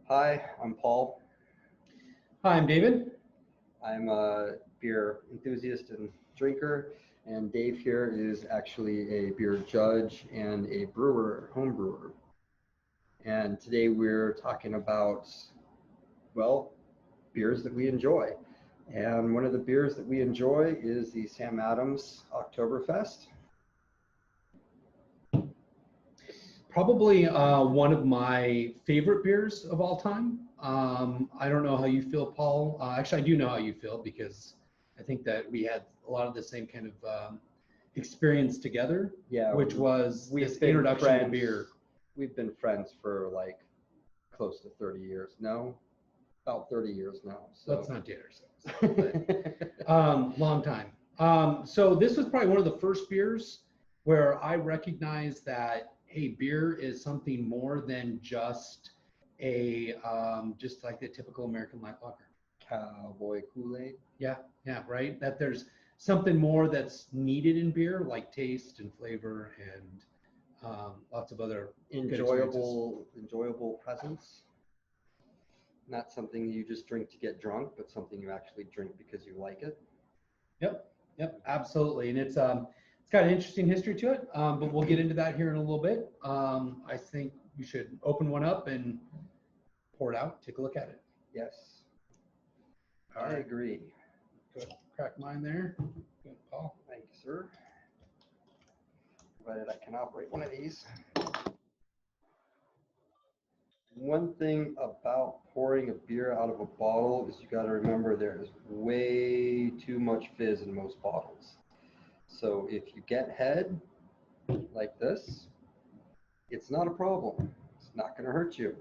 Hi, I'm Paul. Hi, I'm David. I'm a beer enthusiast and drinker, and Dave here is actually a beer judge and a brewer, home brewer. And today we're talking about, well, beers that we enjoy. And one of the beers that we enjoy is the Sam Adams Oktoberfest. Probably one of my favorite beers of all time. I don't know how you feel, Paul. Actually, I do know how you feel because I think that we had a lot of the same kind of experience together, Yeah, which was we've this been introduction to friends. beer. We've been friends for like close to 30 years. No, about 30 years now. So Let's not date ourselves. But, long time. So this was probably one of the first beers where I recognized that, hey, beer is something more than just just like the typical American light lager. Cowboy Kool-Aid. Yeah, right. That there's something more that's needed in beer, like taste and flavor and lots of other good experiences. Enjoyable presence. Not something you just drink to get drunk, but something you actually drink because you like it. Yep, absolutely. And it's got an interesting history to it, but we'll get into that here in a little bit. I think we should open one up and pour it out, take a look at it. Yes, All I right. agree. Good. Crack mine there. Good, Paul. Thank you, sir. Provided I can operate one of these. One thing about pouring a beer out of a bottle is you got to remember there is way too much fizz in most bottles. So if you get head like this, it's not a problem. It's not going to hurt you.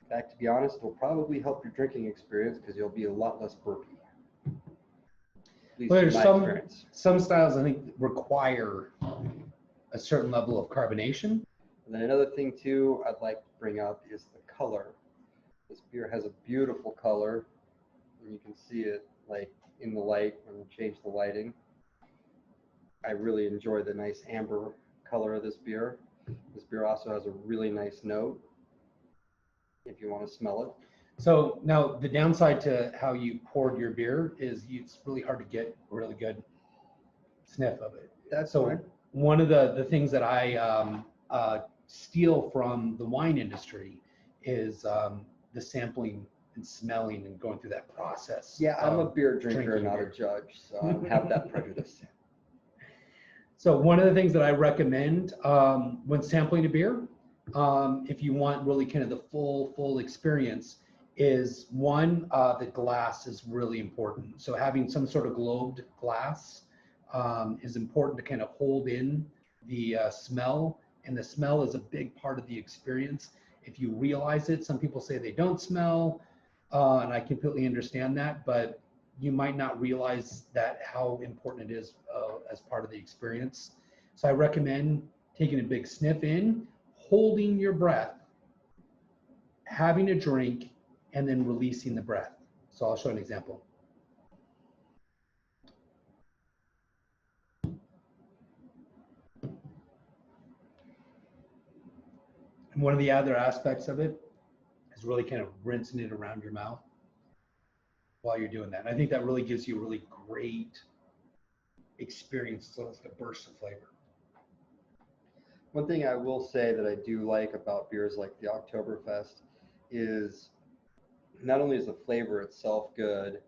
In fact, to be honest, it'll probably help your drinking experience because you'll be a lot less burpy. At least Well, in there's my some experience. styles I think require a certain level of carbonation. And then another thing too I'd like to bring up is the color. This beer has a beautiful color, and you can see it like in the light when you change the lighting. I really enjoy the nice amber color of this beer. This beer also has a really nice note if you want to smell it. So now the downside to how you poured your beer is it's really hard to get a really good sniff of it. That's So fine. one of the things that I steal from the wine industry is the sampling and smelling and going through that process. Yeah, I'm a beer drinker, drinking not beer. a judge, so I don't have that prejudice. So one of the things that I recommend when sampling a beer, if you want really kind of the full experience, is one, the glass is really important. So having some sort of globed glass is important to kind of hold in the smell, and the smell is a big part of the experience. If you realize it, some people say they don't smell, and I completely understand that, but you might not realize that how important it is as part of the experience. So I recommend taking a big sniff in, holding your breath, having a drink, and then releasing the breath. So I'll show an example. And one of the other aspects of it is really kind of rinsing it around your mouth while you're doing that. And I think that really gives you a really great experience. So it's a burst of flavor. One thing I will say that I do like about beers like the Oktoberfest is not only is the flavor itself good,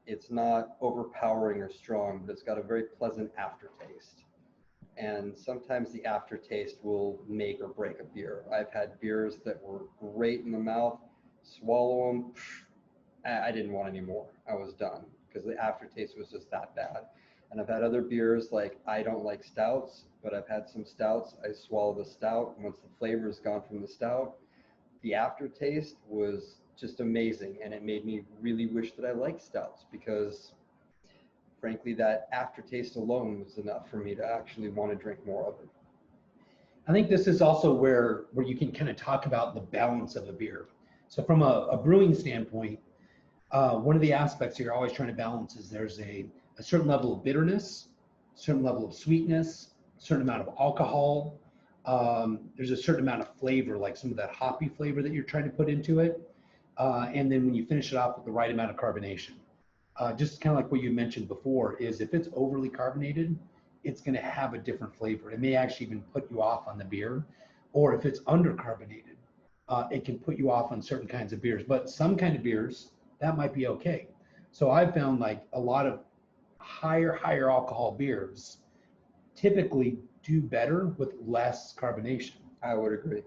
it's not overpowering or strong, but it's got a very pleasant aftertaste. And sometimes the aftertaste will make or break a beer. I've had beers that were great in the mouth, swallow them, I didn't want any more. I was done because the aftertaste was just that bad. And I've had other beers like I don't like stouts, but I've had some stouts. I swallow the stout. Once the flavor is gone from the stout, the aftertaste was just amazing. And it made me really wish that I liked stouts because frankly, that aftertaste alone was enough for me to actually want to drink more of it. I think this is also where you can kind of talk about the balance of a beer. So from a brewing standpoint, one of the aspects you're always trying to balance is there's a certain level of bitterness, a certain level of sweetness, a certain amount of alcohol. There's a certain amount of flavor, like some of that hoppy flavor that you're trying to put into it. And then when you finish it off with the right amount of carbonation, just kind of like what you mentioned before, is if it's overly carbonated, it's going to have a different flavor. It may actually even put you off on the beer. Or if it's undercarbonated, it can put you off on certain kinds of beers. But some kind of beers, that might be okay. So I've found like a lot of higher alcohol beers typically do better with less carbonation. I would agree.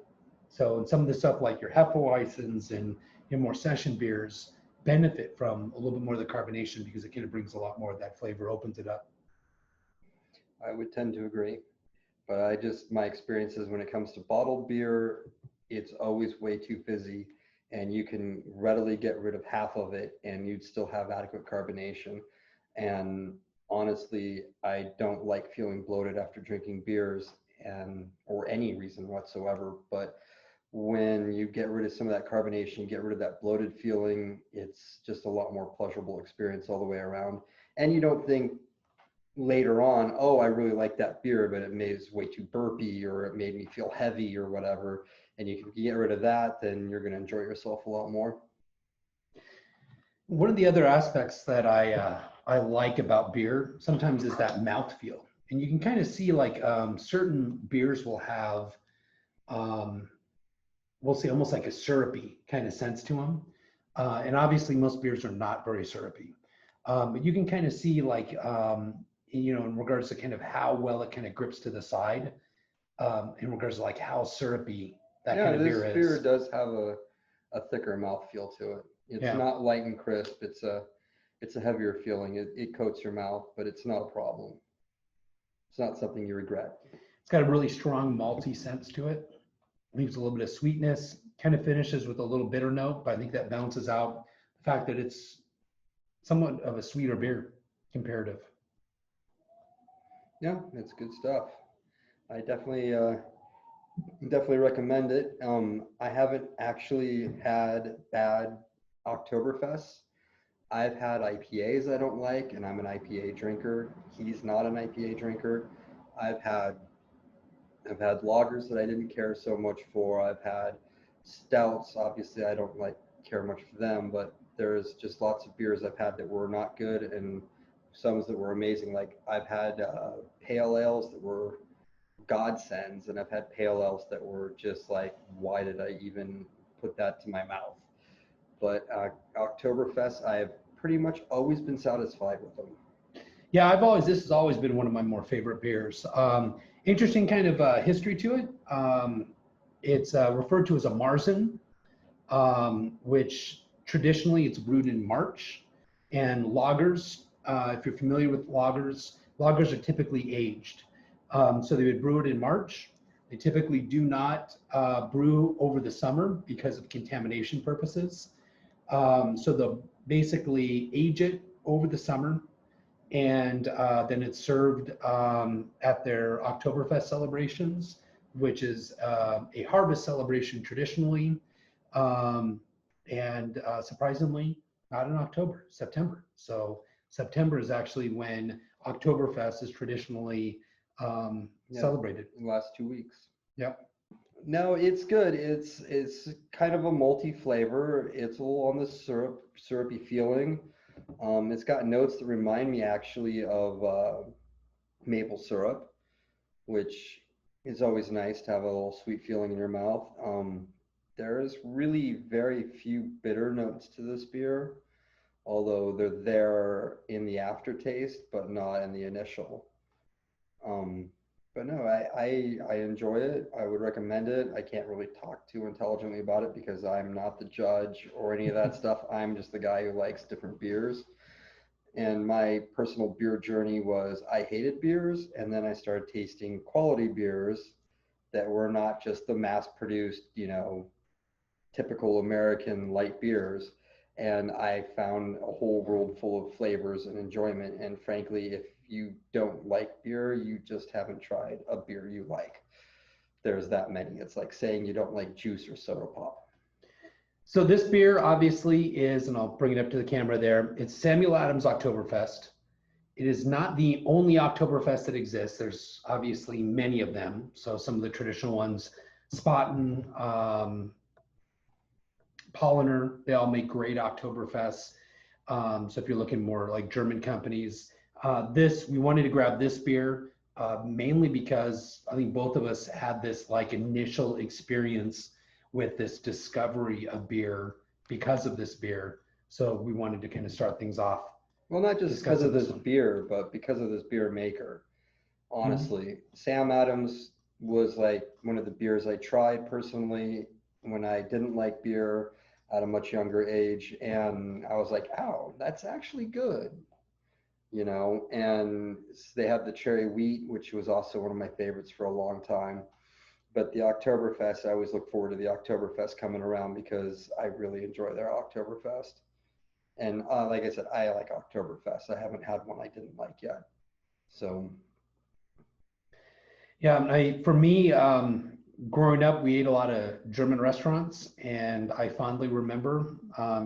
So and some of the stuff like your Hefeweizens and your more session beers benefit from a little bit more of the carbonation because it kind of brings a lot more of that flavor, opens it up. I would tend to agree. But my experience is when it comes to bottled beer, it's always way too fizzy, and you can readily get rid of half of it and you'd still have adequate carbonation. And honestly, I don't like feeling bloated after drinking beers or any reason whatsoever. But when you get rid of some of that carbonation, get rid of that bloated feeling, it's just a lot more pleasurable experience all the way around. And you don't think later on, oh, I really like that beer, but it made it way too burpy, or it made me feel heavy or whatever. And you can get rid of that, then you're going to enjoy yourself a lot more. One of the other aspects that I like about beer sometimes is that mouthfeel. And you can kind of see like certain beers will have, we'll see almost like a syrupy kind of sense to them. And obviously most beers are not very syrupy. But you can kind of see like, in regards to kind of how well it kind of grips to the side, in regards to like how syrupy that kind of beer is. This beer does have a thicker mouthfeel to it. It's not light and crisp. It's a heavier feeling. It coats your mouth, but it's not a problem. It's not something you regret. It's got a really strong malty sense to it. Leaves a little bit of sweetness, kind of finishes with a little bitter note, but I think that balances out the fact that it's somewhat of a sweeter beer comparative. Yeah, it's good stuff. I definitely recommend it. I haven't actually had bad Oktoberfest. I've had IPAs I don't like, and I'm an IPA drinker. He's not an IPA drinker. I've had lagers that I didn't care so much for. I've had stouts. Obviously, I don't care much for them, but there's just lots of beers I've had that were not good, and some that were amazing. Like I've had pale ales that were godsends, and I've had pale ales that were just like, why did I even put that to my mouth? But Oktoberfest, I have pretty much always been satisfied with them. Yeah, this has always been one of my more favorite beers. Interesting kind of history to it. It's referred to as a Marzen, which traditionally it's brewed in March. And lagers, if you're familiar with lagers are typically aged. So they would brew it in March. They typically do not brew over the summer because of contamination purposes. So they'll basically age it over the summer, and then it's served at their Oktoberfest celebrations, which is a harvest celebration traditionally, and surprisingly, not in October, September. So September is actually when Oktoberfest is traditionally celebrated. In the last 2 weeks. Yep. No, it's good. It's kind of a malty flavor. It's a little on the syrupy feeling. It's got notes that remind me actually of maple syrup, which is always nice to have a little sweet feeling in your mouth. There's really very few bitter notes to this beer, although they're there in the aftertaste, but not in the initial. But no, I enjoy it. I would recommend it. I can't really talk too intelligently about it because I'm not the judge or any of that stuff. I'm just the guy who likes different beers. And my personal beer journey was I hated beers, and then I started tasting quality beers that were not just the mass-produced, typical American light beers. And I found a whole world full of flavors and enjoyment. And frankly, if you don't like beer, you just haven't tried a beer you like. There's that many. It's like saying you don't like juice or soda pop. So this beer obviously is, and I'll bring it up to the camera there, it's Samuel Adams Oktoberfest. It is not the only Oktoberfest that exists. There's obviously many of them. So some of the traditional ones, Spaten, Polliner, they all make great Oktoberfests. So if you're looking more like German companies, we wanted to grab this beer mainly because I think both of us had this like initial experience with this discovery of beer because of this beer. So we wanted to kind of start things off. Well, not just because of this one. beer, but because of this beer maker. Honestly, Sam Adams was like one of the beers I tried personally when I didn't like beer at a much younger age, and I was like, "Ow, that's actually good," you know. And they have the cherry wheat, which was also one of my favorites for a long time. But the Oktoberfest, I always look forward to the Oktoberfest coming around because I really enjoy their Oktoberfest. And like I said, I like Oktoberfest. I haven't had one I didn't like yet. So, Yeah, for me, growing up, we ate a lot of German restaurants, and I fondly remember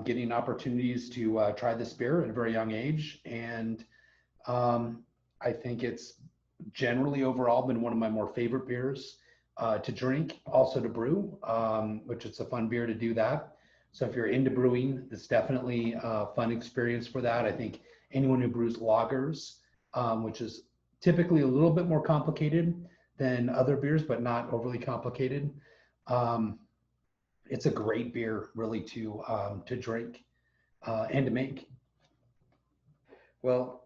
getting opportunities to try this beer at a very young age. And I think it's generally overall been one of my more favorite beers to drink, also to brew, which it's a fun beer to do that. So if you're into brewing, it's definitely a fun experience for that. I think anyone who brews lagers, which is typically a little bit more complicated than other beers, but not overly complicated. It's a great beer really to drink and to make. well,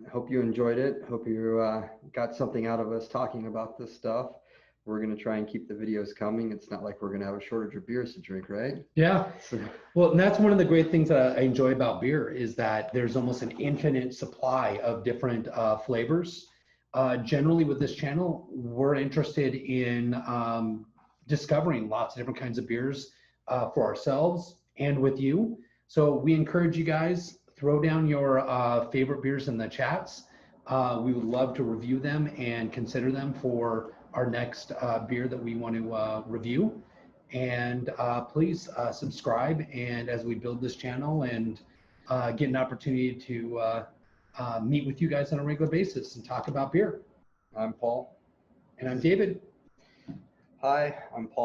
I hope you enjoyed it. Hope you got something out of us talking about this stuff. We're going to try and keep the videos coming. It's not like we're going to have a shortage of beers to drink, right? Yeah. So, Well, and that's one of the great things that I enjoy about beer is that there's almost an infinite supply of different flavors. Generally with this channel, we're interested in discovering lots of different kinds of beers for ourselves and with you. So we encourage you guys, throw down your favorite beers in the chats. We would love to review them and consider them for our next beer that we want to review. And please subscribe. And as we build this channel and get an opportunity to meet with you guys on a regular basis and talk about beer. I'm Paul. And I'm David. Hi, I'm Paul.